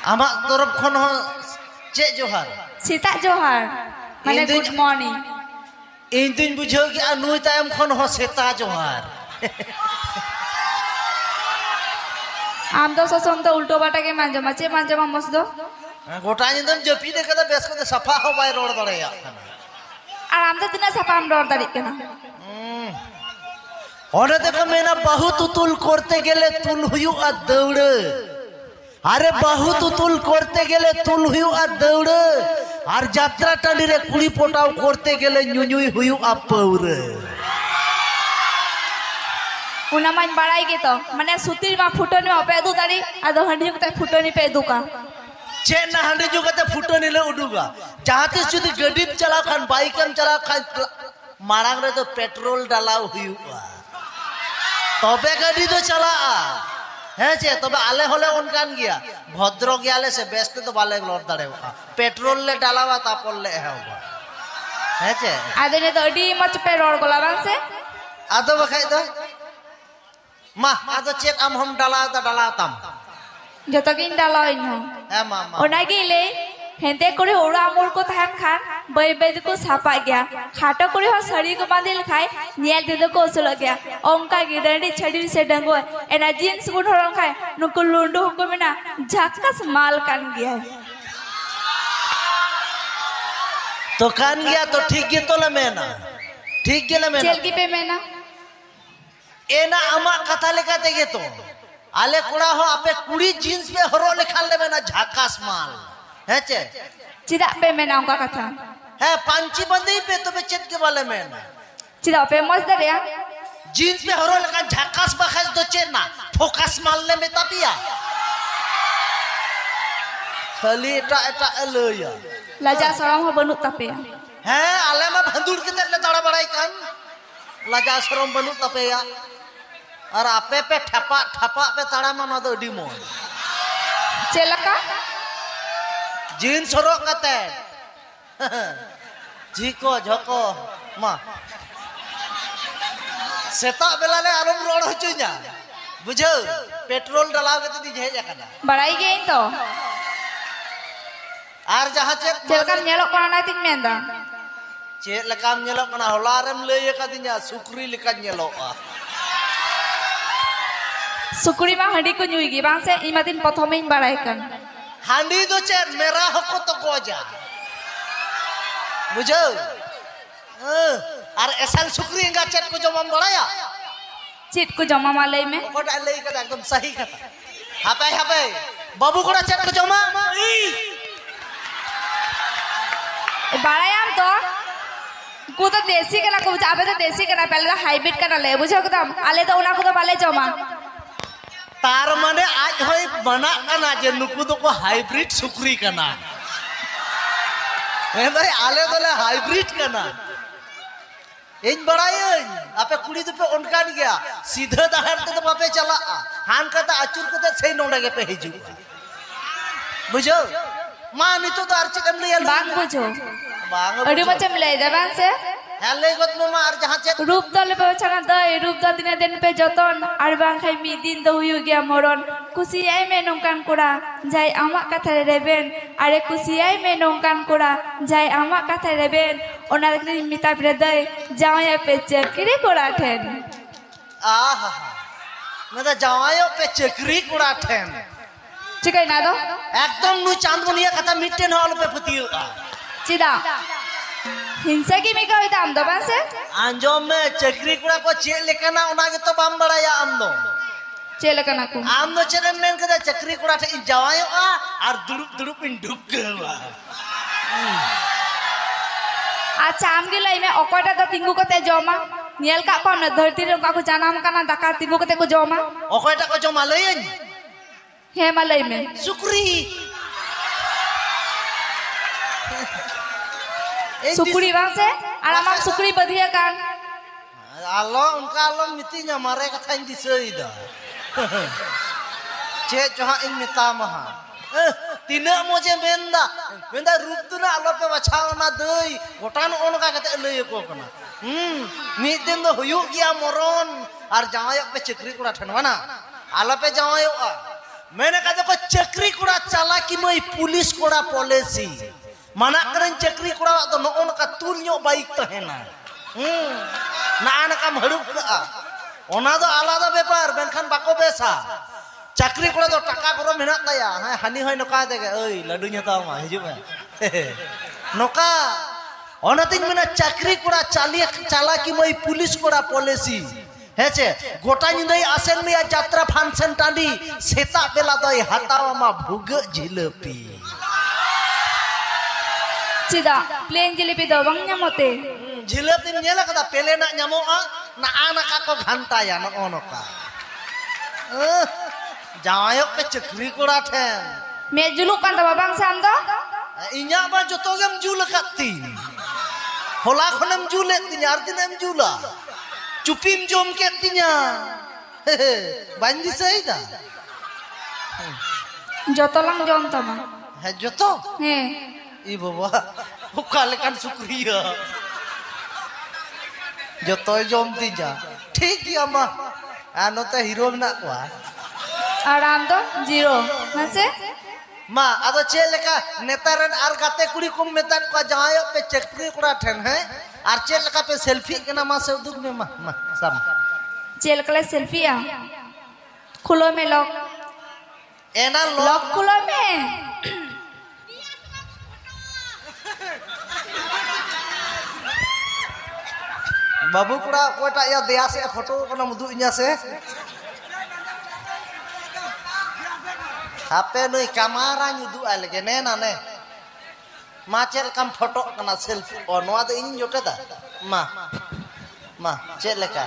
आमा तरफ खन हो चे जोहार सीता जोहार माने गुड मॉर्निंग इन दिन बुझो कि नुई तायम खन हो सेता जोहार आम तो ससम तो उल्टो बाटा के मांजमा चे मांजमा मस दो गोटा निदम जपी दे कदा बेस कदा सफा हो बाय रोड दड़ेया और आम तो तिना सफा हम रोड दाड़ी केना ओने देखो मेना बहुत उतुल करते गेले तुल हुयु आ दौड़ अरे बहुत उतुल करते गेले तुल हुयु आ दौड़ और यात्रा टांडी रे कुड़ी पोटाव करते गेले नुनुई हुयु आ पौर उना मन बड़ाई के तो माने सुतिर मा फुटनी मा पेदू दाड़ी आदो हंडी को फुटनी पेदू का चे ना हंडी जो कते फुटनी ले उडुगा जहाते जुदी गड्डी चला खान बाइकम चला खान मारांग रे तो पेट्रोल डालाव हुयुआ तबे गाड़ी तो चला है चे तबे आले होले उनकान गया भद्र गयाले से बेस्ट तो बाले लड़ दाड़ेवा पेट्रोल ले डालावा तापल ले है चे आदे ने तो अडी मच पे रोड गोला बांग से आदो बखाई दो मा आदो चेक आम हम डाला तम जो तो किन डाला इन हो है मा ओना गेले हेंते करे ओरा अमर को थान खान बय बय को सापा गया खाटो करे हो सड़ी को बांधिल खाए नियल दे को उसलो गया ओंका गिडंडी छड़ी से डंगो एना जींस को ढोरन खाए नुको लुंडो को बिना झक्कस माल कान गया तो कान गया तो ठीक गे तो ले मेना ठीक गे ले मेना चेल की पे मेना एना अमा कथा लेका तेगे तो आले कुड़ा हो आपे कुड़ी जींस पे हरो लिखा ले मेना झक्कस माल है चे चिदा पे मेना उनका कथा है पांची बंदी पे तो बेचत के वाले में चिदा पे मस्त दरिया जींस पे हरो लगा झकास बखस दो चेना फोकस मारले में तपिया खाली एटा एटा लया लजा सरम हो बनु तपे है आले में भंदुर के ले तड़ा बड़ाई कान लजा सरम बनु तपेया और आपे पे ठपा ठपा पे तड़ा में दो डी मोन चेलका जींस हरो कते झीको झको मा सेता बेला ले आलम रोड होचु냐 बुझो पेट्रोल डालाव के दी जे जाकना बड़ाई गई तो आर जहां चेलका नेलो कोना ना तिन मेंदा चे लकाम नेलो कोना होलारम लय कदिnya सुकरी लेका नेलो सुकुरी मा हंडी को नुईगी बांग से इमा दिन प्रथमे इन बड़ाई कन हांडी दो चे मेरा हको तो गोजा बुझो और एसल सुकरी इंगा चेट को जमा बड़ाया चेट को जमा मालई में ओटा लई का एकदम सही कथा हापे बाबू कोड़ा चेट को जमा बड़ायाम तो को तो देसी कना को आबे तो देसी कना पहले तो हाइब्रिड कना ले बुझो को आले तो उना को तो बाले जमा तार माने आज होय बना कना जे नुकु तो को हाइब्रिड सुकरी कना ए भाई आले दोले हाइब्रिड कना इन बड़ाई आपे कुड़ी तो पे उनकान गया सीधे दहर तो बापे चला हान कता अचुर कते सही नोडा के पे हिजु बुझो मां नितो तो आर चिकन ले बांग बुझो बांग अडी मचम ले दबान से हेले गत मा आर जहां चे रूप दल पे छना दई रूप द दिन पे जतन आर बांग खाई मी दिन दो हुयु गया मरन खुशी आई में नोंकान कोड़ा जाय आमा कथा रेबेन अरे खुशी आई में नोंकान कोड़ा जाय आमा कथा रेबेन ओना दिन मिता पे दई जाय पे चक्री कोड़ा ठेन आहा मैं तो जावायो पे चक्री कोड़ा ठेन चिकई ना दो एकदम नु चांदमुनिया कथा मिटेन हॉल पे फतियो चिदा हिंसा की मेका होता हम दबान से आंजोम में चक्री कुड़ा को चे लेकना ओना के तो बाम बड़ाया आम दो चे लेकना को आम दो चरन में कदा चक्री कुड़ा थे जवायो और दुड़ुप इन ढुकवा अच्छा आम गे लई में ओकोटा तो तिंगु कते जमा नेल का को न धरती रे का को जानम काना दाका तिंगु कते को जमा ओकोटा को जमा लयन हे मलई में सुकरी सुकुरी बांग से आराम सुकुरी बधिया कान आलो उनका आलो मितिnya मारे कथा इन दिसई दा चे जहां इन मिता महा तीना मोजे मेंदा रूप तुना आलो पे बचाओ ना दई गोटान ओनका कते लय को कना मी दिन दो हुयु गया मरन और जावाय पे चक्री कुड़ा ठनवाना आलो पे जावायो मैंने कहा देखो चक्री कोड़ा चला कि मैं पुलिस कोड़ा पॉलिसी माना करें चक्री कोड़ा तो नौन का तुल्यो बाइक तहेना ना का मरुक का ओना तो आलादा व्यापार बेनखान बाको बेसा चक्री कोड़ा तो टका करो मेहनत तया हानि होय नोका देगे ओई लड्डू ᱧᱟᱛᱟᱣ मा हिजु में नोका ओना तिन मेना चक्री कोड़ा चला कि मैं पुलिस कोड़ा पॉलिसी हेचे गोटा निंदई आसेन में यात्रा फांसन टांडी सेता बेला दई हातावा मा भुग जिलेपी चिदा प्लेन जिलेपी दो बंग ᱧᱟᱢᱚᱛᱮ जिलेपी नेला कदा पेले ना ᱧᱟᱢᱚᱜᱼᱟ ना आना का को घंटाया न ओनोका जायो के चक्री कोड़ा ठेन मे जुलुक कान तबा बांग साम दो इnya बा जतो गेम जुल कत्ती होला खनेम जुले तिnya आरतिनेम जुला चुपिम जोम के तिnya बांदी सही दा जतो लंग जोम तमा है जतो हे ई बाबा हुका लेकान शुक्रिया जतो जोम तिnya ठीक गया मा आनोते हीरो ना कोआ आराम दो जीरो मसे मा आदो चे लेका नेतारन आर गाते कुड़ी को मेता को जायो पे चक्री कोड़ा ठेन है आर चे लेका पे सेल्फी केना मा से उदुक में मा सम चेल कले सेल्फी आ खुलो में लॉक एना लॉक खुलो में बाबू कुड़ा कोटा या दया से फोटो कना मुदु इnya से हापे नुई कैमरा नुदु आलगे ने ना ने मा चेल कम फोटो कना सेल्फी ओ नोआ दो इन जोटे दा मा चेल लेका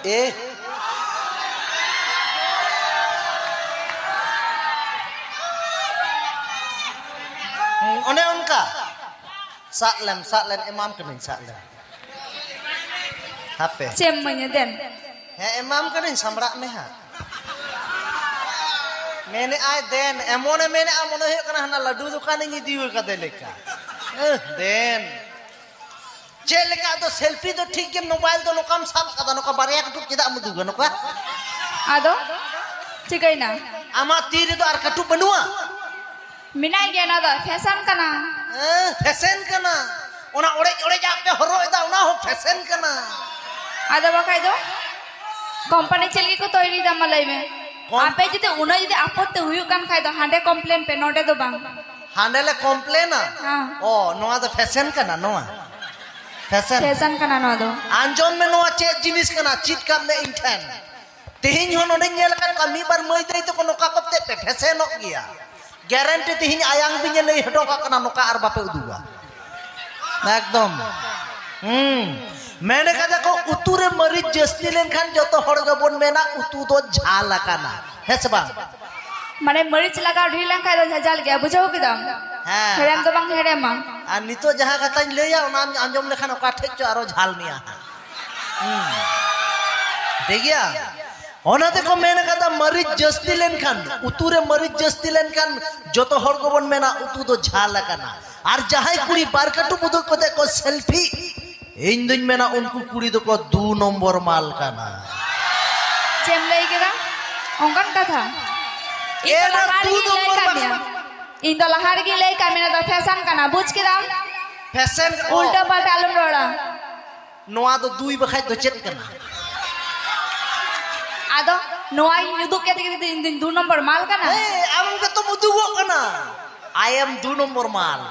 ए ओने उनका सातलेम इमाम कनिन सातलेम हापे चेम मने देन है इमाम कनिन सम्राट में हा मैंने आए देन एमोने मैंने आमोने हे कना हना लड्डू दुकान नी दिवे का देलेका देन चेलेका तो सेल्फी तो ठीक के मोबाइल तो नोकम साब कदा नोका बारिया कटुक चिदा मुदुगा नोका आदो चिकैना आमा तीर तो आर कटुक बनुआ मिनाई गया ना दा फैशन कना फैशन कना ओना ओड़े ओड़े जा पे हरो एदा ओना हो फैशन कना आदो बकाई दो कंपनी चलगी को तोयरी दा मलाई में आपे जदि उना जदि आपत्ति हुयु कान खाय दो हांडे कंप्लेन पे नोडे दो बांग हांडे ले कंप्लेन हां ओ नोआ तो फैशन कना नोआ फैशन कना नो दो आंजोम में नोआ चे जिनिस कना चित काम में इंटेन तिहिन हो नोडे नेल का कमी बार मई दई तो को नोका कपते पे फैशन हो गया गारंटी तिहिन आयांग बिने लई हटो का कना नोका आर बापे उदुगा एकदम मैंने कहा देखो उतू रे मरीज जस्ती लेन खान जो तो हड़ गबन मेना उतू तो झाल काना है सब माने मरीच लगा ढील लंग खाय दो झाल गया बुझो किदम हां हेरेम तो बांग हेरेम मा आ नितो जहां कथा लेया ओना आंजम लेखान ओका ठेक चो आरो झाल मिया ठीक गया ओना देखो मैंने कहा मरीज जस्ती लेन खान उतू रे मरीज जस्ती लेन खान जो तो हड़ गबन मेना उतू तो झाल काना और जहां कुड़ी बारकटू बुदु को देखो सेल्फी इन दिन में ना उनको कुड़ी दो को 2 नंबर माल का ना चेम लई केदा ओंकन कथा ए ना 2 नंबर माल इन दो लहार की लई का मेना दो फैशन कना बुझ केदा फैशन उल्टा पलटा आलम रोड़ा नोआ तो दुई बखाय दो चेक करना आदो नोआ युदु के इन दिन 2 नंबर माल कना ए आम के तो मुदुगो कना आई एम 2 नंबर माल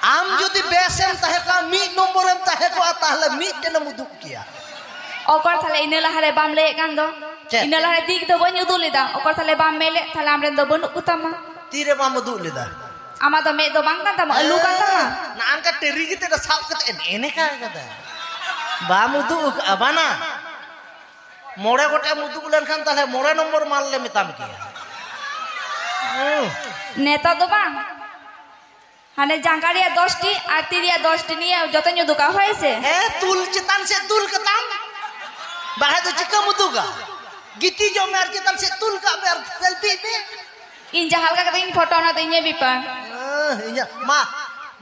आम যদি বেসেন তাহেকা মি নম্বরম তাহেকা তাহলে মি তেন মুদুক কিয়া ओकर थाले इने लहारे बाम ले कान दो इने लहारे दिक दो बन युदु लेदा ओकर थाले बाम मेले थाले आमरेन दो बनु कुतमा तीरे बा मुदुक लेदा आमा तो मे दो बांग कान तमा अलू कान तमा ना अंका टेरी की तेरा साफ कते एने का कदा बा मुदुक अबाना मोड़े गोटे मुदुक लेन खान ताहले मोड़े नंबर माल ले मिताम किया नेता दो बांग हाने जांगारिया 10 टी आरतिरिया 10 टी निया जतन जो दुका होइसे ए तुल चितान से तुल कताम बाहे तो चिका मुदुगा गीती जो मेर चितान से तुल का मेर सेल्फी पे इन जहाल का इन फोटो ना तो इने भी पा इया मा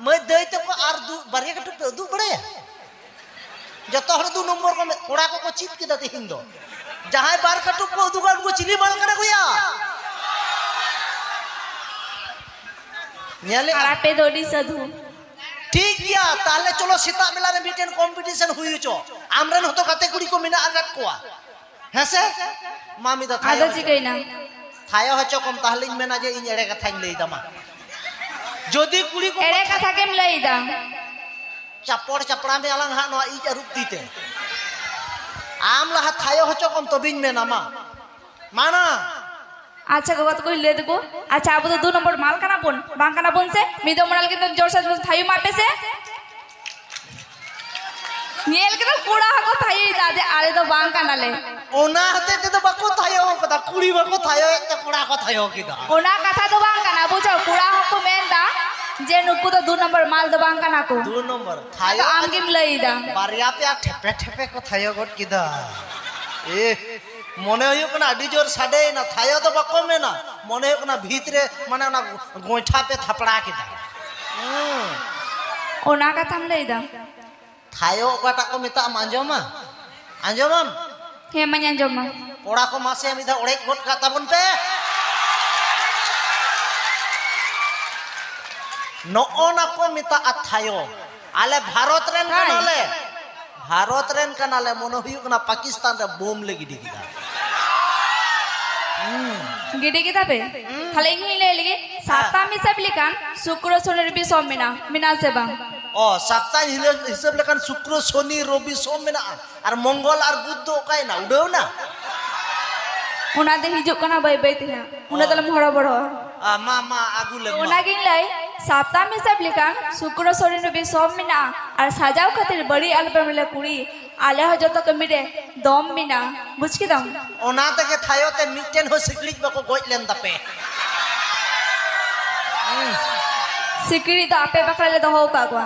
मैं दई तो को आर दु बारिया कटु पे दु बड़े जतो हर 2 नंबर को कोड़ा को चित के दते हिंदो जहां बार कटुक को दुकान को चिली माल करे कोया नेले आरापे दोडी साधु ठीक गया ताले चलो सीता मेला रे मिटेन कंपटीशन हुई छो आमरन हतो कते कुड़ी को मिना आगत कोआ हेसे मामी दा आदा चिकैना थायो हचो कम ताहले मेना जे इन एड़े कथाኝ लई दामा जदि कुड़ी को एड़े कथा केम लई दा चापड़ चपड़ा में अलंग हा नो इज रुक्ति ते आम लहा थायो हचो कम तबिन मेना मा माना अच्छा गवत कोई ले देखो अच्छा अब तो 2 नंबर माल काना बोन बांग काना बोन से मिदो मोड़ाल के तो जोर से थायु मापे से नेल के तो कूड़ा हको थायु दादे आरे तो बांग काना ले ओना हते ते तो बको थायो कदा कुड़ी बको थायो ते कुड़ा को थायो किदा ओना कथा तो बांग काना बुझो कूड़ा हको मेंदा जे नुकु तो 2 नंबर माल दो बांग काना को 2 नंबर थायो आम गिम लईदा बारिया पे ठेपे ठेपे को थायो गट किदा ए मने हुई कना अडी जोर साडे ना थायो तो बको में ना मने हुई कना भीतरे माने ना गोइठा पे थपड़ा किदा ओना कथा हम लईदा थायो ओकाटा को मेता आंजोमा आंजोमम हे मन्यां जमा कोड़ा को मासे मिदा ओड़े गट का ताबन पे नोना को मेता थायो आले भारत रेन कनाले मने हुई कना पाकिस्तान रे बोम ले गिडी किदा गिडी किदा पे थाले इन ले लगे साता हिसाब लेकान शुक्र शनि रवि सोम मिना से बांग ओ सप्ताह हिसाब लेकान शुक्र शनि रवि सोम मिना और मंगल और बुध ओकाय ना उडो ना ओना दे हिजु कना बाय बाय ते ओना दलम हड़ा बड़ो मा आगु ले ओना गिन लाई साप्ताह हिसाब लेकान शुक्र शनि रवि सोम मिना और साजाव खातिर बड़ी एल्बम ले कुड़ी आले हो जतो कमी रे दम मिना बुझ के दम ओना ते के थायो ते मिटेन हो सिकलिक बको गोज लेन दपे सिकड़ी तो आपे बकरा ले दो हो कागवा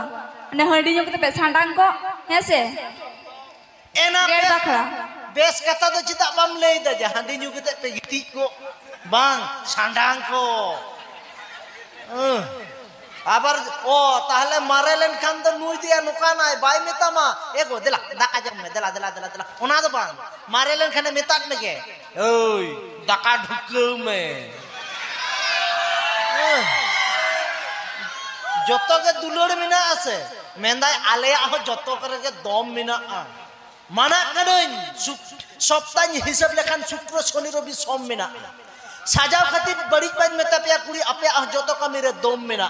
ने हंडी जो के पे सांडांग को है से एना गेर बकरा बेस कथा तो चिता बम ले दा जहां दिन yu kete pe giti ko bang sandang ko আবার ও তাহলে মারেলেন খান তো নুই দিয়া নুকানায় বাই মেতামা এগো দেলা দাকা জম মে দেলা দেলা দেলা দেলা ওনা তো বাং মারেলেন খানে মেতাক নাকি ওই দাকা ঢুকু মে যত কে দুলড় মিনা আছে মেন্দাই আলে আহ যত করে কে দম মিনা মানা কানইন সপ্তাহ হিসাব লেখান শুক্র শনি রবি সোম মিনা সাজাও খাতির বড়ি বাজ মেতা পেয়া কুড়ি আপে আহ যত কামিরে দম মিনা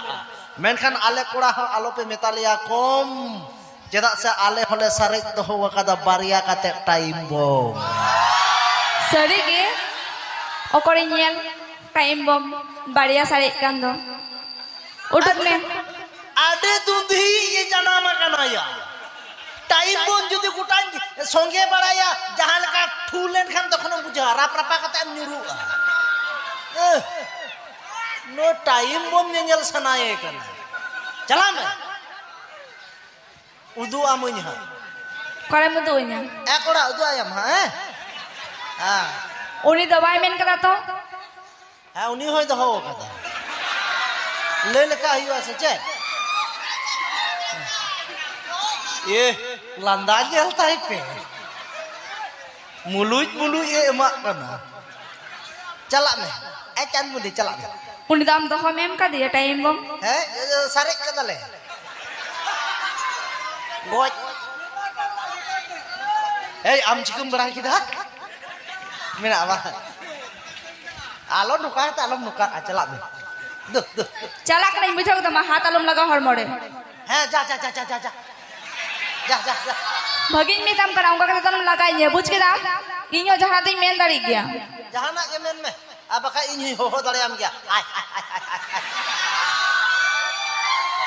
मेनखान आले कोड़ा आलो पे मेतालिया कम चेदा से आले होले सारे दहो वकादा बारिया काते टाइम बम सरी गे ओकरे नेल टाइम बम बारिया सारे कान दो उठत में आडे दुंधी ये जाना मकाना या टाइम बम जुदी गुटा संगे बड़ाया जहां लका ठूलेन खान तखन बुझा राप रापा काते निरु नो टाइम बम नेल सनाए कन चला मैं उदु आमुኝ हा करे मुदु nya ए कोड़ा उदु आयम हा हां उनी दवाई मेन कदा तो हां उनी होय दहो कदा ले लेका हियो से चे ये लंदा जेल ताई पे मुलुज ये एमा कना चला मैं ए चंद मुदी चला उनी दाम तो हम का दिया टाइम बम है सारे कदले गोज ए आम चिकम बड़ा किदा मेरा बा आलो नुका तालम नुका चला में दु चला के नहीं बुझो तो हाथ आलम लगा हर मोड़े है जा जा जा जा जा जा जा जा जा भगिन में तम कराऊंगा के तम लगाइए बुझ के दाम इन्यो जहां दिन मेन दड़ी गया जहां ना के मेन में अब का इन हो दड़े हम गया आय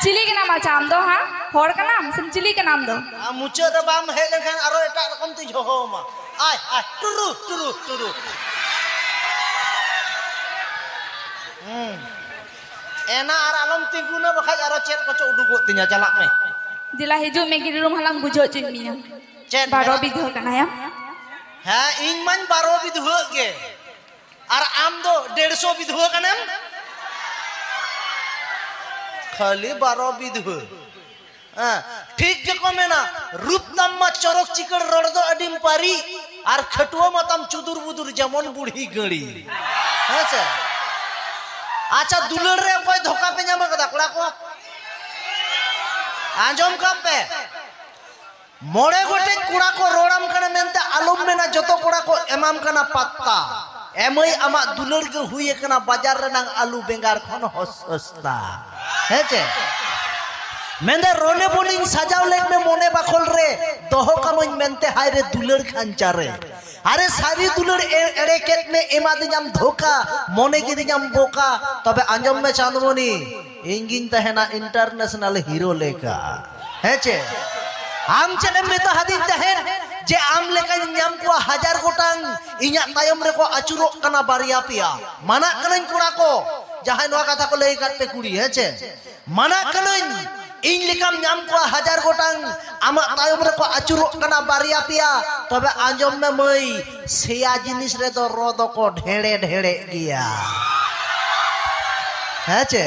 चिली के नाम अच्छा हम दो हां होड़ का नाम सिम चिली के नाम दो मुचे रे बाम हे लेखान आरो एटा रकम ती हो मा आय आय टुरु टुरु टुरु एना आर आलम तिगुना बखाय आरो चेत को उडुगो तिnya jalak me दिला हिजु में गिरी रूम हलांग बुझो चिमिया चेत 12 बिधो कना या हां इन मन 12 बिधो के और आम दो 150 बिधो कनम खाली 12 बिधो ठीक के को मेना रूप तम मा चरक चिकड़ रड़ दो अडिम पारी और खटुआ मतम चुदुर बुदुर जेमन बुढ़ी गड़ी है से अच्छा दुलर रे कोई धोखा पे जामा कदा कोड़ा को आंजम कब पे मोड़े गोटे कुड़ा को रोड़ाम कने मेनते आलम मेना जतो कुड़ा को एमाम कना पत्ता एमई आमा दुलर के हुई कना बाजार रे नांग आलू बेंगार खन सस्ता है चे मेंदे रोने बोलिंग सजाव लेक में मोने बाखोल रे दोहो कमन मेनते हाय रे दुलर खांचा रे अरे सारी दुलर एड़े केत में एमा दिजाम धोखा मोने की दिजाम बोका तबे आंजम में चांदमोनी इंगिन तहना इंटरनेशनल हीरो लेका है चे आम चेने में तो हदीस तहन जे आम लेका न्याम को 1000 गोटांग इnya tayom रे को अचुरो कना बारिया पिया माना कनन कुड़ा को जहां नवा कथा को लई काट पे कुड़ी है चे माना कनन इन लेकाम न्याम को 1000 गोटांग आमा तayom रे को अचुरो कना बारिया पिया तबे आंजम में मई सेया जिनिस रे तो रोद को ढेड़े ढेड़े गिया है चे